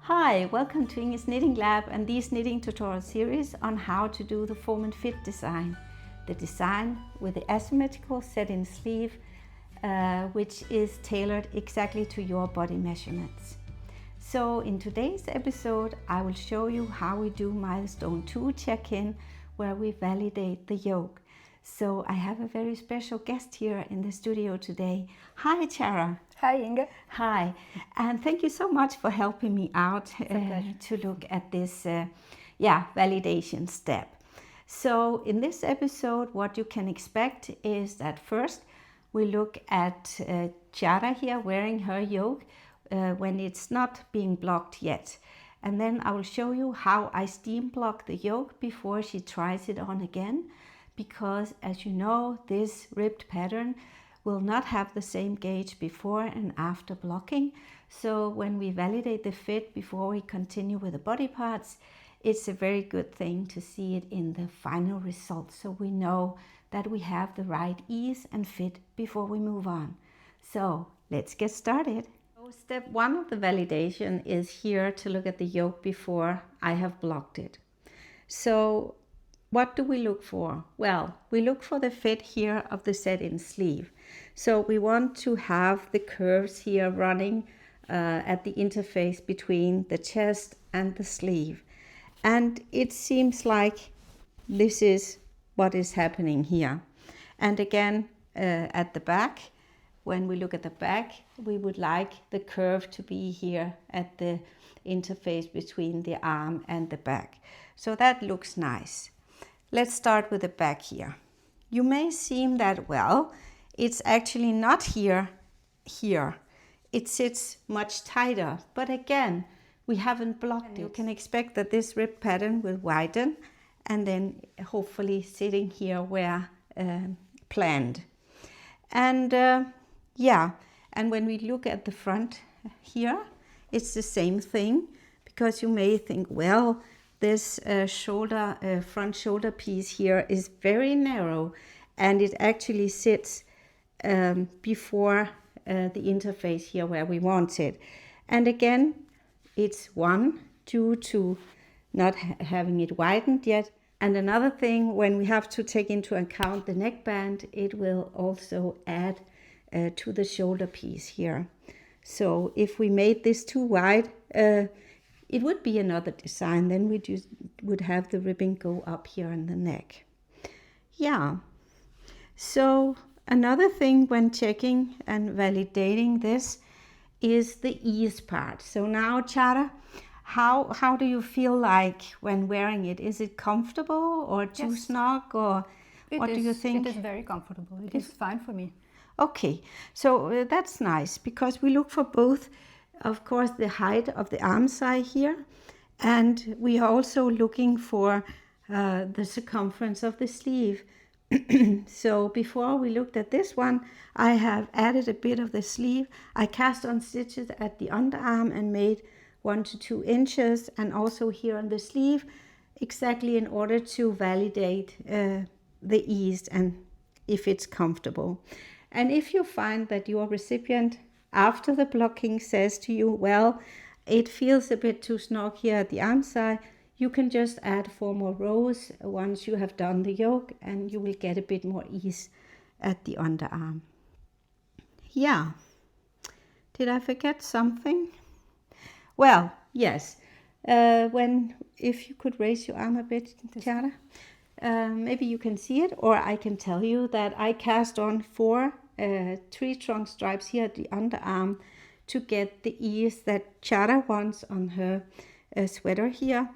Hi, welcome to Inge's Knitting Lab and this knitting tutorial series on how to do the form and fit design. The design with the asymmetrical set-in sleeve, which is tailored exactly to your body measurements. So in today's episode, I will show you how we do Milestone 2 check-in, where we validate the yoke. So I have a very special guest here in the studio today. Hi, Chiara. Hi, Inge. Hi, and thank you so much for helping me out to look at this validation step. So in this episode, what you can expect is that first we look at Chiara here wearing her yoke when it's not being blocked yet. And then I will show you how I steam block the yoke before she tries it on again, because as you know, this ribbed pattern will not have the same gauge before and after blocking. So when we validate the fit before we continue with the body parts, it's a very good thing to see it in the final result, so we know that we have the right ease and fit before we move on. So let's get started. So step one of the validation is here to look at the yoke before I have blocked it. So what do we look for? Well, we look for the fit here of the set-in sleeve. So we want to have the curves here running at the interface between the chest and the sleeve. And it seems like this is what is happening here. And again, at the back, when we look at the back, we would like the curve to be here at the interface between the arm and the back. So that looks nice. Let's start with the back here. You may seem that, well, it's actually not here. It sits much tighter, but again, we haven't blocked it. You can expect that this rib pattern will widen and then hopefully sitting here where planned. And and when we look at the front here, it's the same thing, because you may think, well, this front shoulder piece here is very narrow, and it actually sits before the interface here where we want it. And again, it's due to not having it widened yet. And another thing, when we have to take into account the neckband, it will also add to the shoulder piece here. So if we made this too wide, it would be another design. Then we just would have the ribbing go up here in the neck. Yeah. So another thing when checking and validating this is the ease part. So now, Chiara, how do you feel like when wearing it? Is it comfortable or too snug, or what do you think? It is very comfortable. It is fine for me. Okay, so that's nice, because we look for both, of course, the height of the arm side here, and we are also looking for the circumference of the sleeve. So before we looked at this one, I have added a bit of the sleeve. I cast on stitches at the underarm and made 1 to 2 inches, and also here on the sleeve, exactly in order to validate the ease and if it's comfortable. And if you find that your recipient after the blocking says to you, well, it feels a bit too snug here at the arm side, you can just add 4 more rows once you have done the yoke, and you will get a bit more ease at the underarm. Yeah. Did I forget something? Well, yes. If you could raise your arm a bit, Chiara, maybe you can see it, or I can tell you that I cast on 4 tree trunk stripes here at the underarm to get the ease that Chiara wants on her sweater here.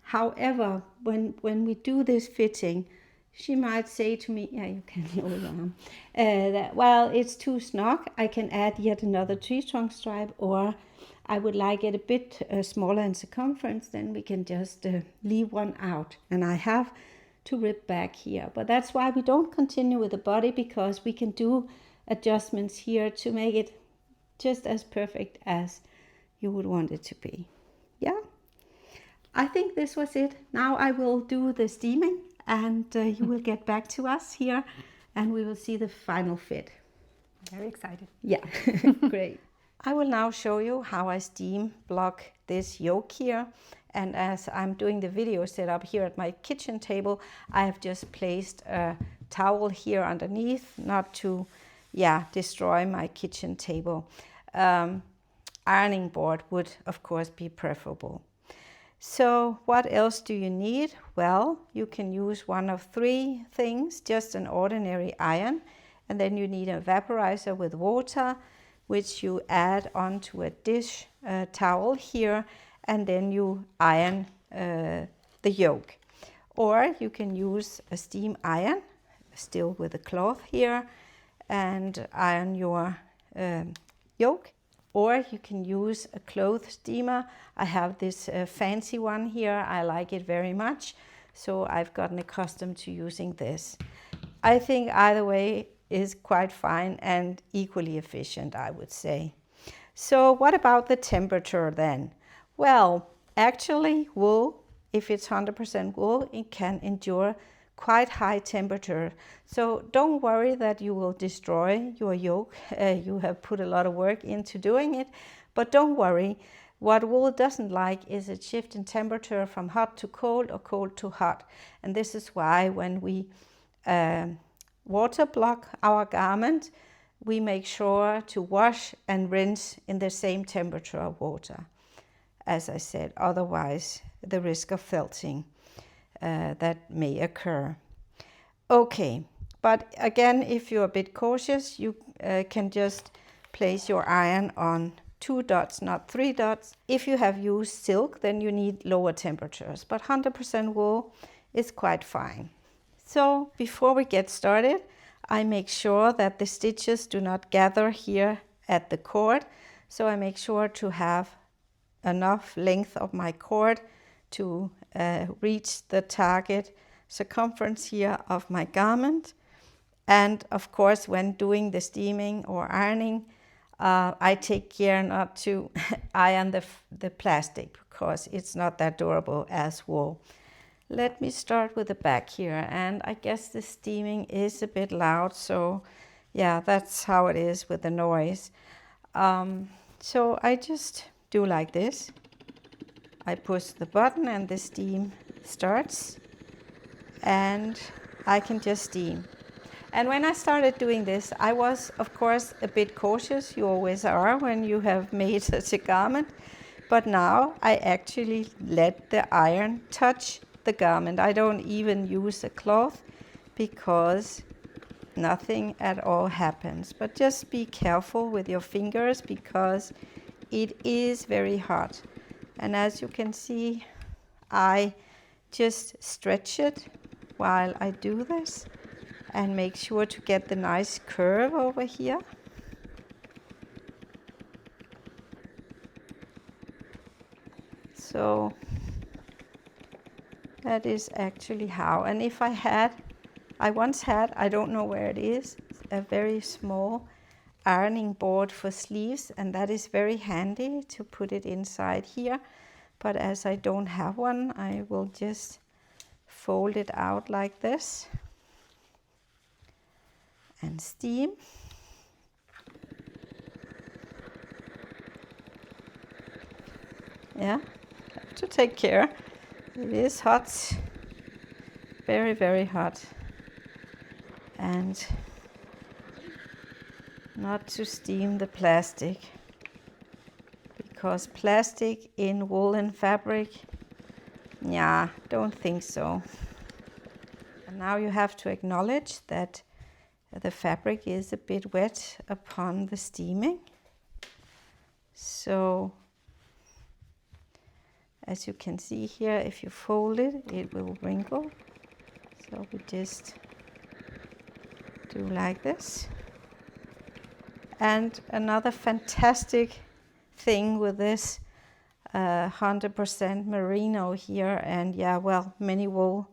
However, when we do this fitting, she might say to me, yeah, you can lower your arm, that, well, it's too snug, I can add yet another tree trunk stripe, or I would like it a bit smaller in circumference, then we can just leave one out. And I have to rib back here. But that's why we don't continue with the body, because we can do adjustments here to make it just as perfect as you would want it to be. Yeah, I think this was it. Now I will do the steaming, and you will get back to us here, and we will see the final fit. Very excited. Yeah, great. I will now show you how I steam block this yoke here. And as I'm doing the video setup here at my kitchen table, I have just placed a towel here underneath, not to destroy my kitchen table. Ironing board would of course be preferable. So what else do you need? Well, you can use one of three things, just an ordinary iron, and then you need a vaporizer with water, which you add onto a dish towel here, and then you iron the yoke. Or you can use a steam iron, still with a cloth here, and iron your yoke. Or you can use a cloth steamer. I have this fancy one here. I like it very much, so I've gotten accustomed to using this. I think either way is quite fine and equally efficient, I would say. So what about the temperature then? Well, actually wool, if it's 100% wool, it can endure quite high temperature. So don't worry that you will destroy your yoke. You have put a lot of work into doing it, but don't worry. What wool doesn't like is a shift in temperature from hot to cold or cold to hot. And this is why when we water block our garment, we make sure to wash and rinse in the same temperature of water. As I said, otherwise the risk of felting that may occur. Okay, but again, if you're a bit cautious, you can just place your iron on 2 dots, not 3 dots. If you have used silk, then you need lower temperatures, but 100% wool is quite fine. So before we get started, I make sure that the stitches do not gather here at the cord. So I make sure to have enough length of my cord to reach the target circumference here of my garment. And of course, when doing the steaming or ironing, I take care not to iron the plastic because it's not that durable as wool. Let me start with the back here, and I guess the steaming is a bit loud, so yeah, that's how it is with the noise. So I just do like this. I push the button and the steam starts, and I can just steam. And when I started doing this, I was of course a bit cautious. You always are when you have made such a garment. But now I actually let the iron touch the garment. I don't even use a cloth because nothing at all happens. But just be careful with your fingers because it is very hot. And as you can see, I just stretch it while I do this and make sure to get the nice curve over here. So that is actually how. And if I once had, I don't know where it is, a very small ironing board for sleeves, and that is very handy to put it inside here. But as I don't have one, I will just fold it out like this and steam. Yeah, have to take care. It is hot, very, very hot. And not to steam the plastic, because plastic in woolen fabric, yeah, don't think so. And now you have to acknowledge that the fabric is a bit wet upon the steaming. So as you can see here, if you fold it, it will wrinkle. So we just do like this. And another fantastic thing with this 100% merino here, and yeah, well, many wool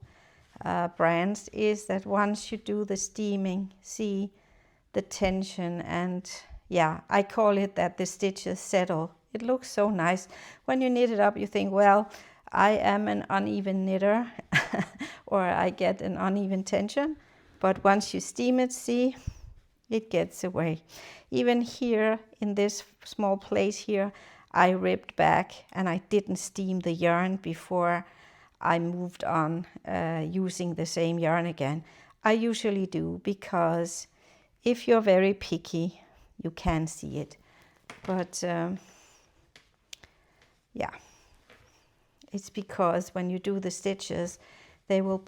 brands, is that once you do the steaming, see the tension, and yeah, I call it that the stitches settle. It looks so nice. When you knit it up, you think, well, I am an uneven knitter or I get an uneven tension. But once you steam it, see, it gets away. Even here in this small place here, I ripped back and I didn't steam the yarn before I moved on using the same yarn again. I usually do, because if you're very picky, you can see it. But yeah, it's because when you do the stitches, they will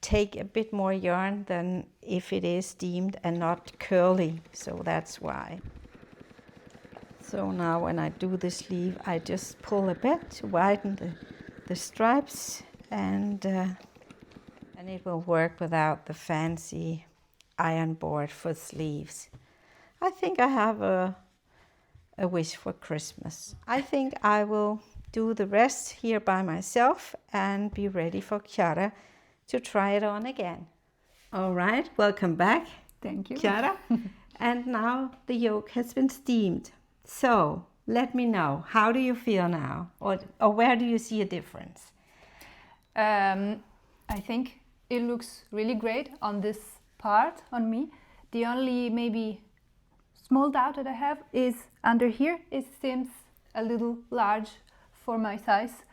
take a bit more yarn than if it is steamed and not curly. So that's why. So now when I do the sleeve, I just pull a bit to widen the stripes, and it will work without the fancy iron board for sleeves. I think I have a wish for Christmas. I think I will do the rest here by myself and be ready for Chiara to try it on again. All right, welcome back. Thank you, Chiara. And now the yoke has been steamed. So let me know, how do you feel now? Or where do you see a difference? I think it looks really great on this part on me. The only maybe small doubt that I have is under here. It seems a little large for my size.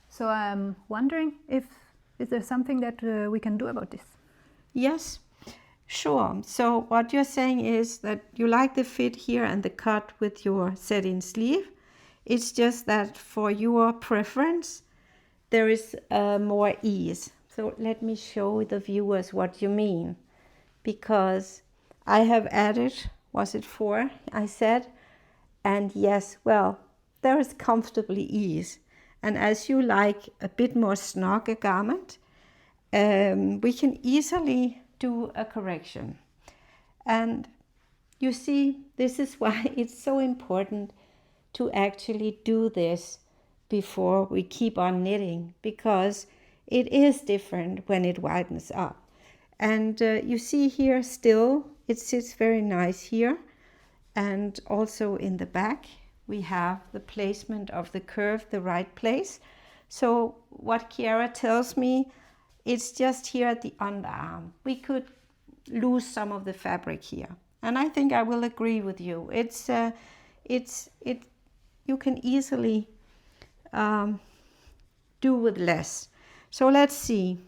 So I'm wondering if is there something that we can do about this? Yes, sure. So what you're saying is that you like the fit here and the cut with your set-in sleeve. It's just that for your preference, there is more ease. So let me show the viewers what you mean. Because I have added, was it 4, I said? And yes, well, there is comfortably ease. And as you like a bit more snug a garment, we can easily do a correction. And you see, this is why it's so important to actually do this before we keep on knitting, because it is different when it widens up. And you see here still, it sits very nice here. And also in the back, we have the placement of the curve, the right place. So what Chiara tells me, it's just here at the underarm. We could lose some of the fabric here. And I think I will agree with you. You can easily do with less. So let's see,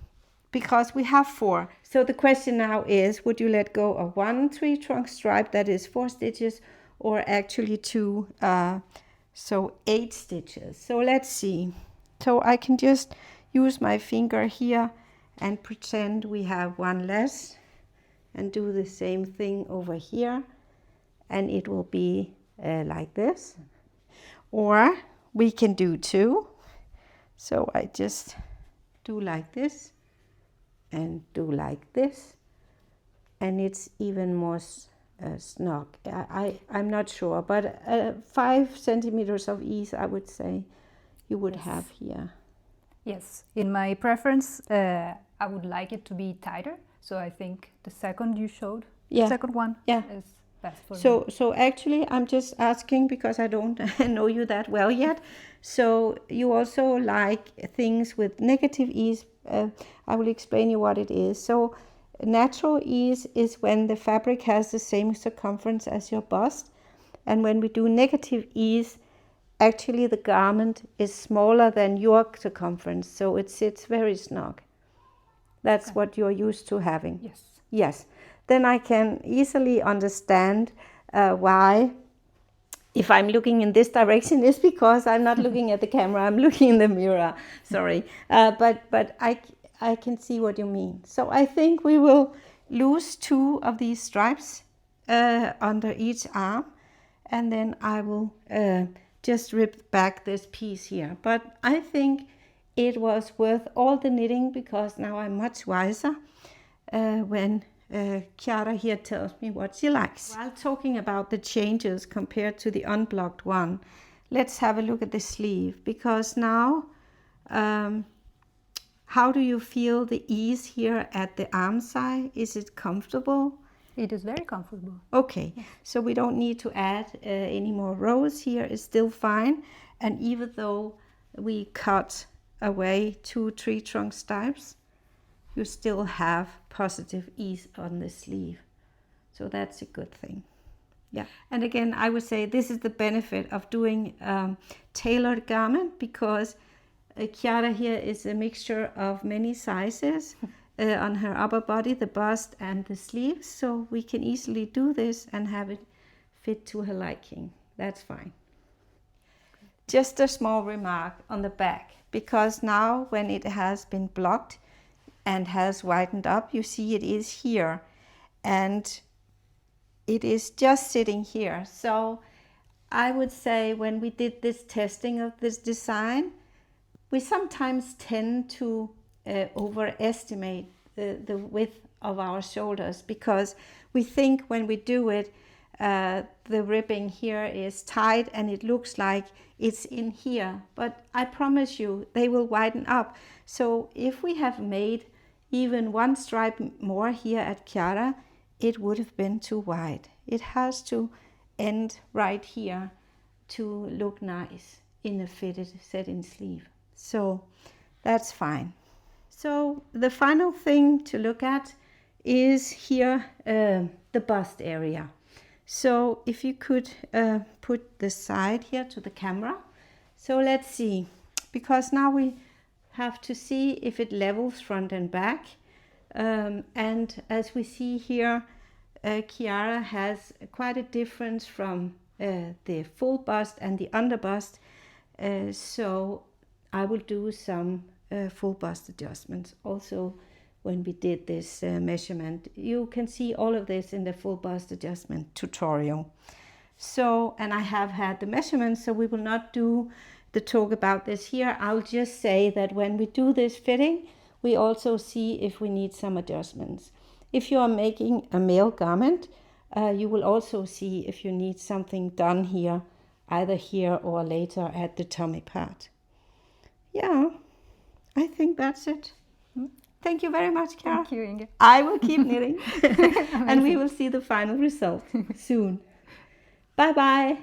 because we have 4. So the question now is, would you let go of 1 tree trunk stripe that is 4 stitches, or actually 2, so 8 stitches. So let's see. So I can just use my finger here and pretend we have 1 less, and do the same thing over here, and it will be like this. Or we can do 2. So I just do like this and do like this, and it's even more snug. I'm not sure, but 5 centimeters of ease, I would say, you would have here. Yes, in my preference, I would like it to be tighter. So I think the second you showed, the second one, is best for me. So actually, I'm just asking because I don't know you that well yet. So you also like things with negative ease. I will explain you what it is. So natural ease is when the fabric has the same circumference as your bust. And when we do negative ease, actually the garment is smaller than your circumference. So it sits very snug. That's what you're used to having. Yes. Yes. Then I can easily understand why, if I'm looking in this direction, is because I'm not looking at the camera, I'm looking in the mirror. Sorry. But I can see what you mean. So I think we will lose 2 of these stripes under each arm, and then I will just rip back this piece here. But I think it was worth all the knitting, because now I'm much wiser when Chiara here tells me what she likes. While talking about the changes compared to the unblocked one, let's have a look at the sleeve, because now how do you feel the ease here at the arm side? Is it comfortable? It is very comfortable. Okay, so we don't need to add any more rows here. It's still fine. And even though we cut away 2 tree trunk stripes, you still have positive ease on the sleeve. So that's a good thing. Yeah, and again, I would say this is the benefit of doing tailored garment, because Chiara here is a mixture of many sizes on her upper body, the bust and the sleeves. So we can easily do this and have it fit to her liking. That's fine. Just a small remark on the back, because now when it has been blocked and has widened up, you see it is here. And it is just sitting here. So I would say when we did this testing of this design, we sometimes tend to overestimate the width of our shoulders, because we think when we do it, the ribbing here is tight and it looks like it's in here. But I promise you, they will widen up. So if we have made even one stripe more here at Chiara, it would have been too wide. It has to end right here to look nice in a fitted set-in sleeve. So that's fine. So the final thing to look at is here, the bust area. So if you could put the side here to the camera. So let's see, because now we have to see if it levels front and back. And as we see here, Chiara has quite a difference from the full bust and the under bust. So I will do some full bust adjustments also when we did this measurement. You can see all of this in the full bust adjustment tutorial. So, and I have had the measurements, so we will not do the talk about this here. I'll just say that when we do this fitting, we also see if we need some adjustments. If you are making a male garment, you will also see if you need something done here, either here or later at the tummy part. Yeah, I think that's it. Thank you very much, Chiara. Thank you, Inge. I will keep knitting and we will see the final result soon. Bye-bye.